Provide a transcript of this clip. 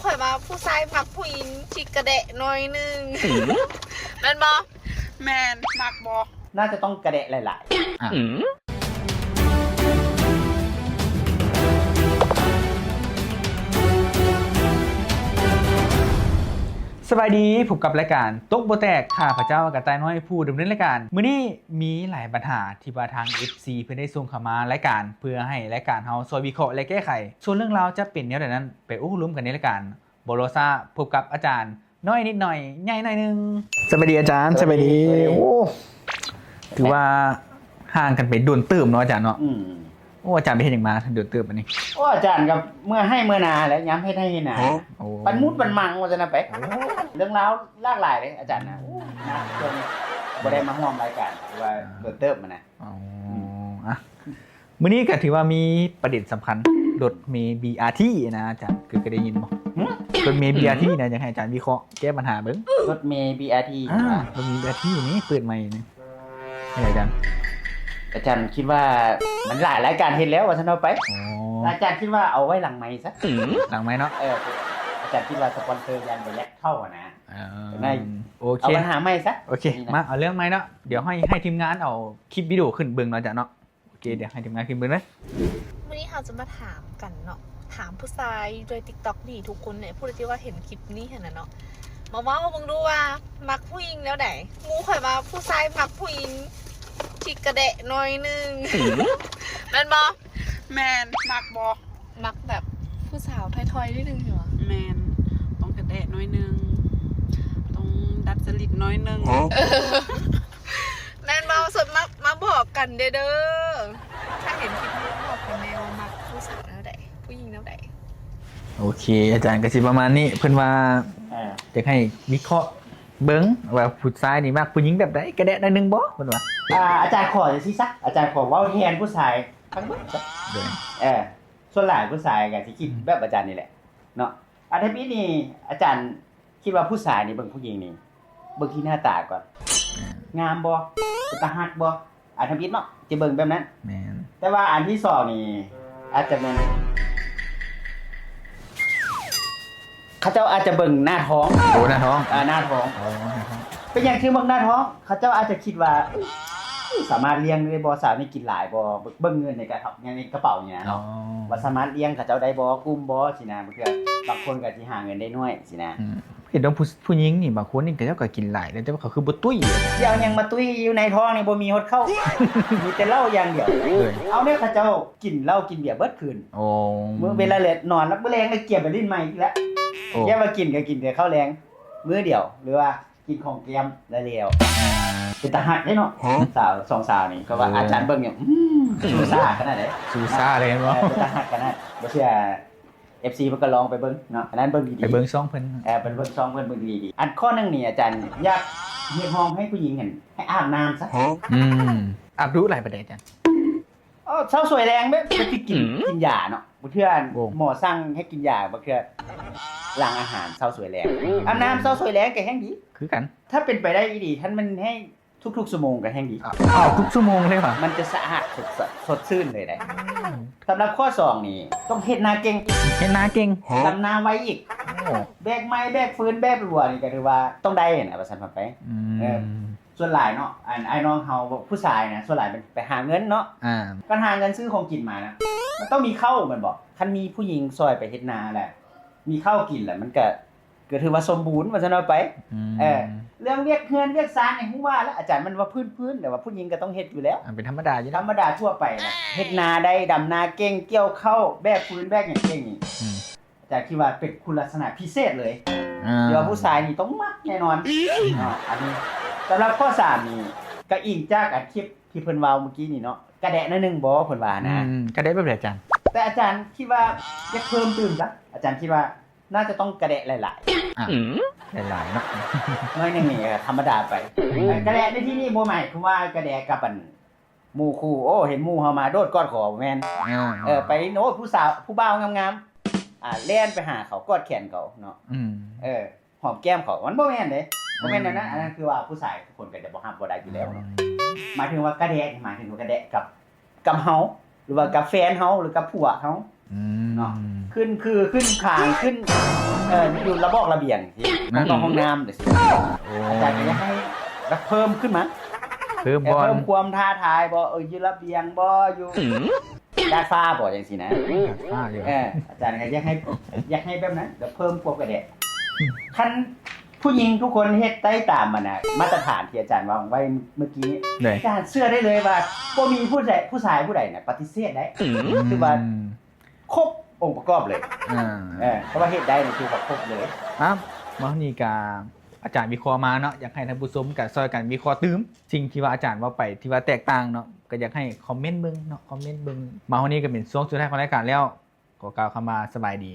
ข่อยมาผู้ชายมักผู้หญิงชิกกระเดะหน่อยนึงแม่นบ่แม่นมักบ่น่าจะต้องกระเดะหลายสบายดีพบกับรายการตกโบแตกข้าพเจ้ากระต่ายน้อยผู้ดำเนินรายการมื้อนี้มีหลายปัญหาที่ว่าทาง FC เพื่อนได้ส่งเข้ามารายการเพื่อให้รายการเฮาซอยวิเคราะห์และแก้ไขส่วนเรื่องราวจะเป็นแนวใดนั้นไปอู้ร่วมกันในรายการโบโลซาพบกับอาจารย์น้อยนิดหน่อยใหญ่หน่อยนึงสบายดีอาจารย์สบายดีโอ้ถือว่าห่างกันไปโดนเติมเนาะอาจารย์เนาะโอ้อาจารย์ไปเฮ็ดหยังมาโดนเติมอันนี้โอ้อาจารย์กับเมื่อให้เมื่อนาแล้วย้ำให้นาปันมุดปันมังว่าจะนะไปเรื่องราวหลากหลายเลยอาจารย์นะจนบ่ได้มาร่วมรายการว่าโดนเติมมานะอ๋ออ่ะมื้อนี้ก็ถือว่ามีประเด็นสำคัญรถเมล์ BRT นะอาจารย์คือเคยได้ยินบ่รถเมล์ BRT นะอยากให้อาจารย์วิเคราะห์แก้ปัญหาเบิ่งรถเมล์ BRT รถเมล์ BRT นี่เปิดใหม่นี่อาจารย์คิดว่ามันหลายรายการเห็นแล้วว่าฉันเอาไปอาจารย์คิดว่าเอาไว้หลังไมค์ซะหลังไมค์เนาะอาจารย์คิดว่าสปอนเซอร์ยันไปแลกเข้านะโอเคเอาปัญหาไมค์ซะโอเคมาเอาเรื่องไมค์เนาะเดี๋ยวให้ทีมงานเอาคลิปวิดีโอขึ้นเบิ่งเนาะอาจารย์เนาะโอเคเดี๋ยวให้ทีมงานขึ้นเบิ่งนะวันนี้เราจะมาถามกันเนาะถามผู้ชายโดย TikTok นี่ทุกคนเนี่ยพูดที่ว่าเห็นคลิปนี้เห็นนะเนาะมาว่ามึงดูว่ามักผู้หญิงแล้วไหนงูข่อยมาผู้ชายมักผู้หญิงชิกกระเดะหน่อยนึงแม่นบ่แม่นมักบ่มักแบบผู้สาวถอยๆนิดนึงเหรอแมนต้องกระแดะน้อยนึงต้องดัดจริตน้อยนึงแม่นบ่สุดมาบอกกันเด้อถ้าเห็นคลิปนี้บอกกันแนวมักผู้สาวแล้วไหนผู้หญิงแล้วไหนโอเคอาจารย์ก็สิประมาณนี้เพิ่นว่าจะให้วิเคราะห์เบิ้งว่าผู้ชายนี่มากผู้หญิงแบบไหนกระแดะหน่อยนึงบ่เพิ่นว่าอาจารย์ขอจังซี่ซะอาจารย์ขอเว้าแทนผู้ชายทั้งหมดส่วนหลายผู้ชายก็สิคิดแบบอาจารย์นี่แหละเนาะอันที่นี่อาจารย์คิดว่าผู้ชายนี่เบิ่งผู้หญิงนี่เบิ่งที่หน้าตาก่อนงามบ่ตาฮักบ่อันที่เนาะจะเบิ่งแบบนั้นแม่นแต่ว่าอันที่2นี่อาจจะเป็นเขาเจ้าอาจจะเบิ่งหน้าท้องโอ้หน้าท้องหน้าท้องเป็นอย่างที่เบิ่งหน้าท้องเขาเจ้าอาจจะคิดว่าสามารถเลี้ยงได้บ่สาวนี่กินหลายบ่เบิ่งเงินในกระเป๋าเนี่ยเนาะว่าสามารถเลี้ยงเขาเจ้าได้บ่กุ้มบ่สินะบางเทื่อบางคนก็สิหาเงินได้น้อยสินะเห็นผู้หญิงนี่บางคนนี่เขาเจ้าก็กินหลายแต่ว่าเขาคือบ่ตุ้ยสิเอาหยังมาตุ้ยอยู่ในท้องนี่บ่มีฮอดเข้ามีแต่เหล้าอย่างเดียวเอาเนี่ยเขาเจ้ากินเหล้ากินเบียร์เบิดคืนโอ้มื้อเวลาเล็ดนอนแล้วมื้อแลงก็เกี่ยวไปลิ้นใหม่อีกแล้วแค่ว่ากินก็กินแต่ข้าวแรงมื้อเดียวหรือว่ากินของแกมแล้วเป็นตาหักได้เนาะสาวสองสาวนี่ก็ว่าอาจารย์เบิ่งอย่างซูซ่าขนาดไหนซูซ่าเลยเนาะเป็นตาหักขนาดบ่เชื่อ FC เพิ่นก็ลองไปเบิ่งเนาะอันนั้นเบิ่งดีๆไปเบิ่งซ่องเพิ่นเป็นเบิ่งซ่องเพิ่นเบิ่งดีๆอันข้อนึงนี่อาจารย์อยากเรียกร้องให้ผู้หญิงเห็นให้อาบน้ำซะอาบรู้หลายประเด็นอาจารย์เช้าสวยแรงแบบไปกินยาเนาะบ่เทื่อหมอสั่งให้กินยาบ่เทื่อล้างอาหารเช้าสวยแรงอาบน้ำเช้าสวยแรงก็แฮงดีคือกันถ้าเป็นไปได้ดีท่านมันให้ทุกๆชั่วโมงก็แฮงดีทุกชั่วโมงเลยป่ะมันจะสะอาดสดชื่นเลยได้สำหรับข้อ2นี่ต้องเฮ็ดนาเก่งดำนาไว้อีกแบกไม้แบกฟืนแบกรัวนี่ก็ถือว่าต้องได้นะว่าซั่นไปส่วนหลายเนาะไอ้น้องเฮาผู้ชายนะส่วนหลายเป็นไปหาเงินเนาะการหาเงินซื้อของกินมานะมันต้องมีข้าวมันบอกคันมีผู้หญิงซอยไปเฮ็ดนาแหละมีข้าวกินแหละมันก็ถือว่าสมบูรณ์ว่าซั่นเอาไปเรื่องเวียกเฮือนเวียกซานนี่ฮู้ว่าแล้วอาจารย์มันว่าพื้นๆแต่ว่าผู้หญิงก็ต้องเฮ็ดอยู่แล้วเป็นธรรมดาอยู่ธรรมดาทั่วไปนะเฮ็ดนาได้ดำนาเก่งเกี่ยวข้าวแบกฟืนแบกหยังเก่งนี่อาจารย์คิดว่าเป็นคุณลักษณะพิเศษเลยเดี๋ยวผู้ชายนี่ต้องมักแน่นอนอันนี้สำหรับข้อ3นี่ก็อิงจากคลิปที่เพิ่นเว้าเมื่อกี้นี่เนาะกระแดะนึงบ่เพิ่นว่านะกระแดะแบบอาจารย์แต่อาจารย์คิดว่าอยากเพิ่มเติมจ้ะอาจารย์คิดว่าน่าจะต้องกระแดะหลายๆหลายๆเนาะน้อยนึงนี่ธรรมดาไปกระแดะในที่นี่บ่หมายคือว่ากระแดะกับอันหมู่คู่โอ้เห็นหมู่เฮามาโดดกอดคอบ่แม่นไปโน้ผู้สาวผู้บ่าวงามๆแล่นไปหาเขากอดแขนเขาเนาะหอมแก้มเขามันบ่แม่นเด้บ่แม่นนั้นอันนั้นคือว่าผู้ชายทุกคนก็จะบ่ฮับบ่ได้อยู่แล้วหมายถึงว่ากระแดะหมายถึงว่ากระแดะกับเฮาหรือว่ากับแฟนเฮาหรือกับผัวเฮา เนาะขึ้นคางขึ้นอยู่ระบอกระเบียงที่ห้องน้ำเดี๋ยวสิอาจารย์ก็จะให้เพิ่มขึ้นมา เพิ่มบอล เพิ่มความท้าทายบ่อยู่ระเบียงบ่อยู่ดาดฟ้าบ่จังซี่นะ ฟ้าอยู่ อาจารย์ก็อยากให้แบบนั้นเดี๋ยวเพิ่มความกระเดะคันผู้หญิงทุกคนเฮ็ดได้ตามมันน่ะมาตรฐานที่อาจารย์วางไว้เมื่อกี้อาจารย์เชื่อได้เลยว่าบ่มีผู้ชายผู้ใดน่ะปฏิเสธได้คือว่าครบองค์ประกอบเลยเพราะว่าเฮ็ดได้นี่คือว่าครบเลย ครับมานี่กาอาจารย์วิเคราะห์มาเนาะอยากให้ท่านผู้ชมกับซอยกันวิเคราะห์ตื้มสิ่งที่ว่าอาจารย์ว่าไปที่ว่าแตกต่างเนาะก็อยากให้คอมเมนต์เบิ่งเนาะคอมเมนต์เบิ่งมาวันนี้ก็เป็นช่วงสุดท้ายของรายการแล้วขอกล่าวคำว่าสบายดี